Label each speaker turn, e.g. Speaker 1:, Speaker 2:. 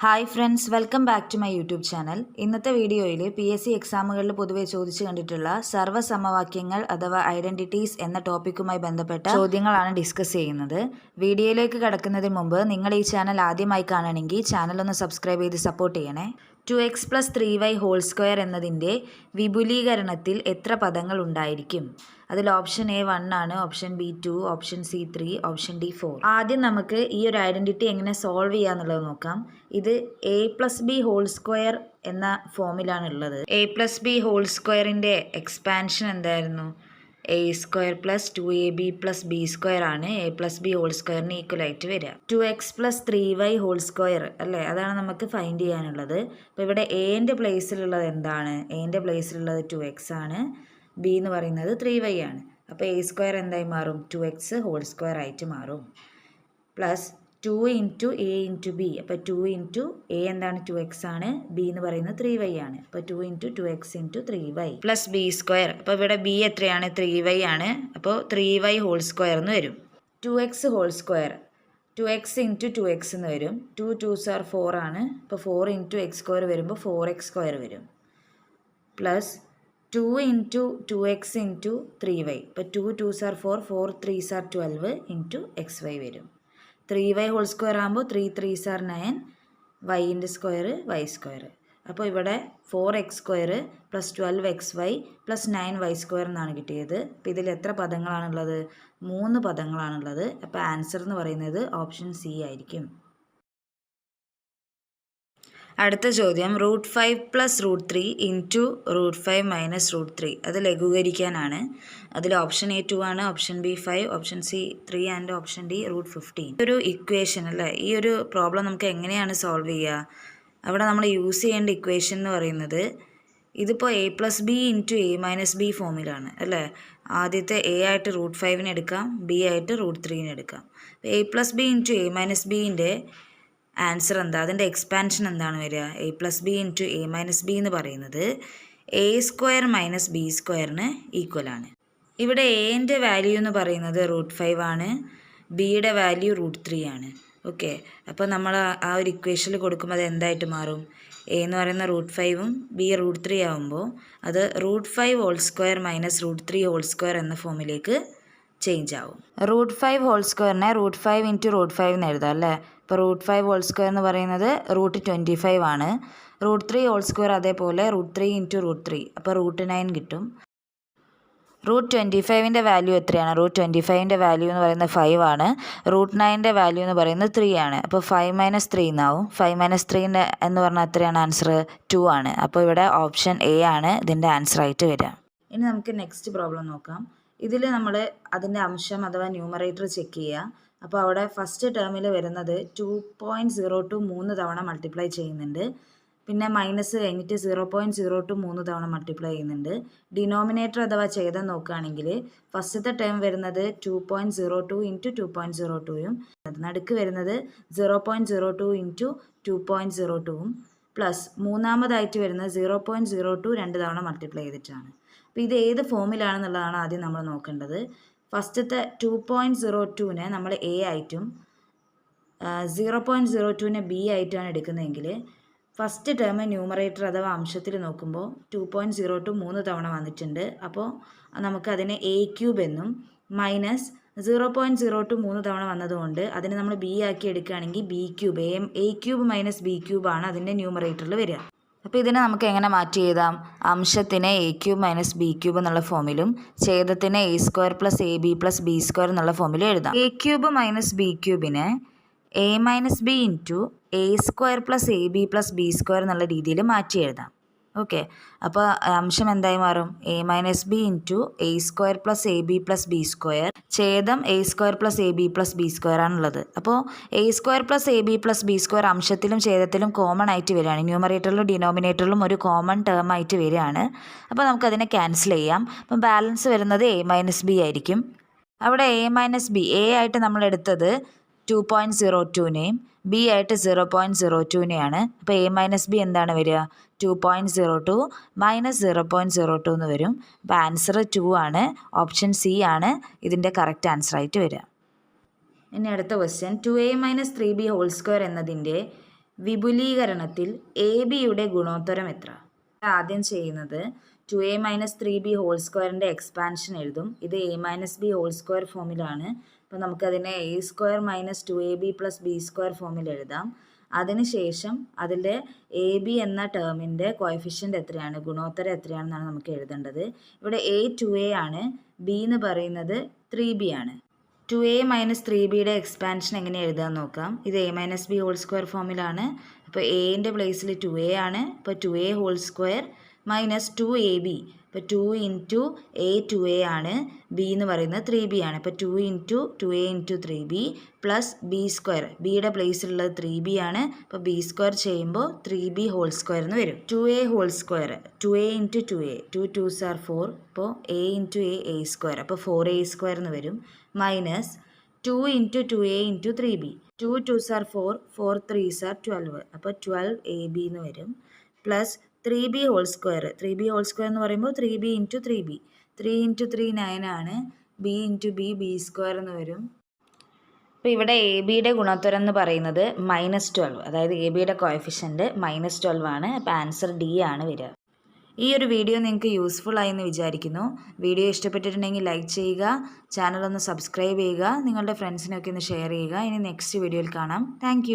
Speaker 1: Hi friends, welcome back to my YouTube channel. ഇന്നത്തെ വീഡിയോയിൽ PSC എക്സാമുകളിൽ പൊതുവെ ചോദിച്ചു കണ്ടിട്ടുള്ള സർവ്വസമവാക്യങ്ങൾ അഥവാ ഐഡൻറ്റിറ്റീസ് എന്ന ടോപ്പിക്കുമായി ബന്ധപ്പെട്ട ചോദ്യങ്ങളാണ് ഡിസ്കസ് ചെയ്യുന്നത്. വീഡിയോയിലേക്ക് കടക്കുന്നതിന് മുമ്പ് നിങ്ങൾ ഈ ചാനൽ ആദ്യമായി കാണണമെങ്കിൽ ചാനൽ ഒന്ന് സബ്സ്ക്രൈബ് ചെയ്ത് സപ്പോർട്ട് ചെയ്യണേ. 2x + 3y² എന്നതിൻ്റെ വിപുലീകരണത്തിൽ എത്ര പദങ്ങൾ ഉണ്ടായിരിക്കും? അതിൽ ഓപ്ഷൻ A 1 ആണ്, option B 2, option C 3, option D 4. ആദ്യം നമുക്ക് ഈ ഒരു ഐഡൻറ്റിറ്റി എങ്ങനെ സോൾവ് ചെയ്യാന്നുള്ളത് നോക്കാം. ഇത് A + B² എന്ന ഫോമിലാണുള്ളത്. A + B² എക്സ്പാൻഷൻ എന്തായിരുന്നു? A² + 2AB + B² ആണ് A + B² ഈക്വലായിട്ട് വരിക. 2x + 3y² അല്ലേ, അതാണ് നമുക്ക് ഫൈൻഡ് ചെയ്യാനുള്ളത്. അപ്പോൾ ഇവിടെ എൻ്റെ പ്ലേസിലുള്ളത് എന്താണ്? എൻ്റെ പ്ലേസിലുള്ളത് 2x ആണ്, B എന്ന് പറയുന്നത് 3y ആണ്. അപ്പോൾ A² എന്തായി മാറും? 2x² ആയിട്ട് മാറും. Plus 2 × A × B. അപ്പോൾ 2 × A എന്താണ്? 2x ആണ്, B എന്ന് പറയുന്നത് 3y ആണ്. അപ്പോൾ 2 × 2x × 3y പ്ലസ് B². അപ്പോൾ ഇവിടെ B എത്രയാണ്? 3y ആണ്. അപ്പോൾ 3y² എന്ന് വരും. 2x², 2x × 2x എന്ന് വരും. 2 2s are 4 ആണ്. അപ്പോൾ 4 × x² വരുമ്പോൾ 4x² വരും. Plus 2 × 2x × 3y. അപ്പോൾ 2 2s are 4, 4 3s are 12 × xy വരും. 3y² ആകുമ്പോൾ 3 3s are 9, y-ൻ്റെ സ്ക്വയർ y². അപ്പോൾ ഇവിടെ 4x² + 12xy + 9y² എന്നാണ് കിട്ടിയത്. അപ്പോൾ ഇതിൽ എത്ര പദങ്ങളാണുള്ളത്? 3 പദങ്ങളാണുള്ളത്. അപ്പോൾ ആൻസർ എന്ന് പറയുന്നത് ഓപ്ഷൻ C ആയിരിക്കും. അടുത്ത ചോദ്യം √5 + √3 × √5 - √3. അത് ലഘൂകരിക്കാനാണ്. അതിൽ ഓപ്ഷൻ A 2 ആണ്, option B 5, option C 3 and option D √15. ഒരു ഇക്വേഷൻ അല്ലേ, ഈ ഒരു പ്രോബ്ലം നമുക്ക് എങ്ങനെയാണ് സോൾവ് ചെയ്യുക? അവിടെ നമ്മൾ യൂസ് ചെയ്യേണ്ട ഇക്വേഷൻ എന്ന് പറയുന്നത് ഇതിപ്പോൾ A + B × A - B ഫോമിലാണ് അല്ലേ. ആദ്യത്തെ A ആയിട്ട് √5 എടുക്കാം, B ആയിട്ട് √3 എടുക്കാം. A + B × A - Bൻ്റെ ആൻസർ എന്താ? അതിൻ്റെ എക്സ്പാൻഷൻ എന്താണ് വരിക? A + B × A - B എന്ന് പറയുന്നത് A² - B² ഈക്വലാണ്. ഇവിടെ എൻ്റെ വാല്യൂ എന്ന് പറയുന്നത് √5 ആണ്, ബിയുടെ വാല്യൂ √3 ആണ്. ഓക്കെ, അപ്പോൾ നമ്മൾ ആ ഒരു ഇക്വേഷനിൽ കൊടുക്കുമ്പോൾ അത് എന്തായിട്ട് മാറും? A എന്ന് പറയുന്ന √5ഉം B √3 ആകുമ്പോൾ അത് √5² - √3² എന്ന ഫോമിലേക്ക് ചേഞ്ച് ആവും. √5² √5 × √5 എന്ന് എഴുതാം അല്ലേ. ഇപ്പോൾ √5² എന്ന് പറയുന്നത് √25 ആണ്. √3² അതേപോലെ √3 × √3, അപ്പോൾ √9 കിട്ടും. √25ൻ്റെ വാല്യൂ എത്രയാണ്? √25ൻ്റെ വാല്യൂ എന്ന് പറയുന്നത് 5 ആണ്. √9ൻ്റെ വാല്യൂ എന്ന് പറയുന്നത് 3 ആണ്. അപ്പോൾ 5 - 3 എന്നാവും. 5 - 3 എന്ന് പറഞ്ഞാൽ എത്രയാണ് ആൻസർ? 2 ആണ്. അപ്പോൾ ഇവിടെ ഓപ്ഷൻ A ആണ് ഇതിൻ്റെ ആൻസർ ആയിട്ട് വരിക. ഇനി നമുക്ക് നെക്സ്റ്റ് പ്രോബ്ലം നോക്കാം. ഇതിൽ നമ്മൾ അതിൻ്റെ അംശം അഥവാ ന്യൂമറേറ്റർ ചെക്ക് ചെയ്യുക. അപ്പോൾ അവിടെ ഫസ്റ്റ് ടേമിൽ വരുന്നത് 2.02 3 തവണ മൾട്ടിപ്ലൈ ചെയ്യുന്നുണ്ട്. പിന്നെ മൈനസ് കഴിഞ്ഞിട്ട് 0.02 3 തവണ മൾട്ടിപ്ലൈ ചെയ്യുന്നുണ്ട്. ഡിനോമിനേറ്റർ അഥവാ ഛേദം നോക്കുകയാണെങ്കിൽ ഫസ്റ്റത്തെ ടേം വരുന്നത് 2.02 × 2.02ഉം നടുക്ക് വരുന്നത് 0.02 × 2.02ഉം പ്ലസ് മൂന്നാമതായിട്ട് വരുന്നത് 0.02 2 തവണ മൾട്ടിപ്ലൈ ചെയ്തിട്ടാണ്. അപ്പോൾ ഇത് ഏത് ഫോമിലാണെന്നുള്ളതാണ് ആദ്യം നമ്മൾ നോക്കേണ്ടത്. ഫസ്റ്റത്തെ 2.02നെ നമ്മൾ A ആയിട്ടും 0.02നെ B ആയിട്ടാണ് എടുക്കുന്നതെങ്കിൽ ഫസ്റ്റ് ടേം ന്യൂമറേറ്റർ അഥവാ അംശത്തിൽ നോക്കുമ്പോൾ 2.02 3 തവണ വന്നിട്ടുണ്ട്. അപ്പോൾ നമുക്കതിനെ A³ എന്നും മൈനസ് 0.02 3 തവണ വന്നതുകൊണ്ട് അതിനെ നമ്മൾ B ആക്കി എടുക്കുകയാണെങ്കിൽ B³ A³ - B³ ആണ് അതിൻ്റെ ന്യൂമറേറ്ററിൽ വരിക. അപ്പോൾ ഇതിനെ നമുക്ക് എങ്ങനെ മാറ്റി എഴുതാം? അംശത്തിനെ A³ - B³ എന്നുള്ള ഫോമിലും ഛേദത്തിനെ A² + AB + B² എന്നുള്ള ഫോമിലും എഴുതാം. A³ - B³ A - B × A² + AB + B² എന്നുള്ള രീതിയിൽ മാറ്റി എഴുതാം. ഓക്കെ, അപ്പോൾ അംശം എന്തായി മാറും? A - B × A² + AB + B² ഛേദം A² + AB + B² ആണുള്ളത്. അപ്പോൾ A² + AB + B² അംശത്തിലും ഛേദത്തിലും കോമൺ ആയിട്ട് വരികയാണ്. ന്യൂമറേറ്ററിലും ഡിനോമിനേറ്ററിലും ഒരു കോമൺ ടേം ആയിട്ട് വരികയാണ്. അപ്പോൾ നമുക്കതിനെ ക്യാൻസൽ ചെയ്യാം. അപ്പം ബാലൻസ് വരുന്നത് A - B ആയിരിക്കും. അവിടെ A - B A ആയിട്ട് നമ്മൾ എടുത്തത് 2.02നെയും B ആയിട്ട് 0.02നെയാണ്. അപ്പോൾ A - B എന്താണ് വരിക? 2.02 - 0.02 എന്ന് വരും. അപ്പോൾ ആൻസർ 2 ആണ്. ഓപ്ഷൻ C ആണ് ഇതിൻ്റെ കറക്റ്റ് ആൻസർ ആയിട്ട് വരിക. ഇനി അടുത്ത ക്വസ്റ്റ്യൻ 2a - 3b² എന്നതിൻ്റെ വിപുലീകരണത്തിൽ എ ബിയുടെ ഗുണോത്തരം എത്ര? ആദ്യം ചെയ്യുന്നത് 2a - 3b ഹോൾ സ്ക്വയറിൻ്റെ എക്സ്പാൻഷൻ എഴുതും. ഇത് a - b ഹോൾ സ്ക്വയർ ഫോമിലാണ്. അപ്പോൾ നമുക്കതിനെ a² - 2ab + b² ഫോമിൽ എഴുതാം. അതിനുശേഷം അതിൻ്റെ എ ബി എന്ന ടേമിൻ്റെ കോഎഫിഷ്യൻ്റ് എത്രയാണ്, ഗുണോത്തരം എത്രയാണെന്നാണ് നമുക്ക് എഴുതേണ്ടത്. ഇവിടെ a 2a ആണ്, b എന്ന് പറയുന്നത് 3b ആണ്. 2a - 3bയുടെ എക്സ്പാൻഷൻ എങ്ങനെ എഴുതാൻ നോക്കാം. ഇത് a - b ഹോൾ സ്ക്വയർ ഫോമിലാണ്. അപ്പോൾ എൻ്റെ പ്ലേസിൽ 2a ആണ്. അപ്പോൾ 2a whole square minus 2ab. ഇപ്പോൾ 2 ഇൻറ്റു a 2a ആണ്, b എന്ന് പറയുന്നത് 3b ആണ്. അപ്പോൾ 2 into 2a into 3b plus b². ബിയുടെ പ്ലേസിലുള്ളത് 3b ആണ്. അപ്പോൾ b² ചെയ്യുമ്പോൾ 3b ഹോൾ സ്ക്വയർ എന്ന് വരും. 2a whole square 2a into 2a 2 2s are 4. അപ്പോൾ a ഇൻറ്റു a² അപ്പോൾ 4a² എന്ന് വരും. Minus 2 into 2a into 3b 2 2s are 4 4 3s are 12. അപ്പോൾ 12ab എന്ന് വരും. Plus 3b whole square 3b whole square എന്ന് പറയുമ്പോൾ 3b ഇൻറ്റു 3b 3 ഇൻറ്റു 3 9 ആണ്. b ഇൻറ്റു b² എന്ന് വരും. അപ്പോൾ ഇവിടെ എ ബിയുടെ ഗുണോത്തരം എന്ന് പറയുന്നത് -12, അതായത് എ ബിയുടെ കോഎഫിഷ്യൻ്റ് -12 ആണ്. അപ്പോൾ ആൻസർ ഡി ആണ് വരിക. ഈ ഒരു വീഡിയോ നിങ്ങൾക്ക് യൂസ്ഫുൾ ആയി എന്ന് വിചാരിക്കുന്നു. വീഡിയോ ഇഷ്ടപ്പെട്ടിട്ടുണ്ടെങ്കിൽ ലൈക്ക് ചെയ്യുക, ചാനൽ ഒന്ന് സബ്സ്ക്രൈബ് ചെയ്യുക, നിങ്ങളുടെ ഫ്രണ്ട്സിനൊക്കെ ഒന്ന് ഷെയർ ചെയ്യുക. ഇനി നെക്സ്റ്റ് വീഡിയോയിൽ കാണാം. താങ്ക്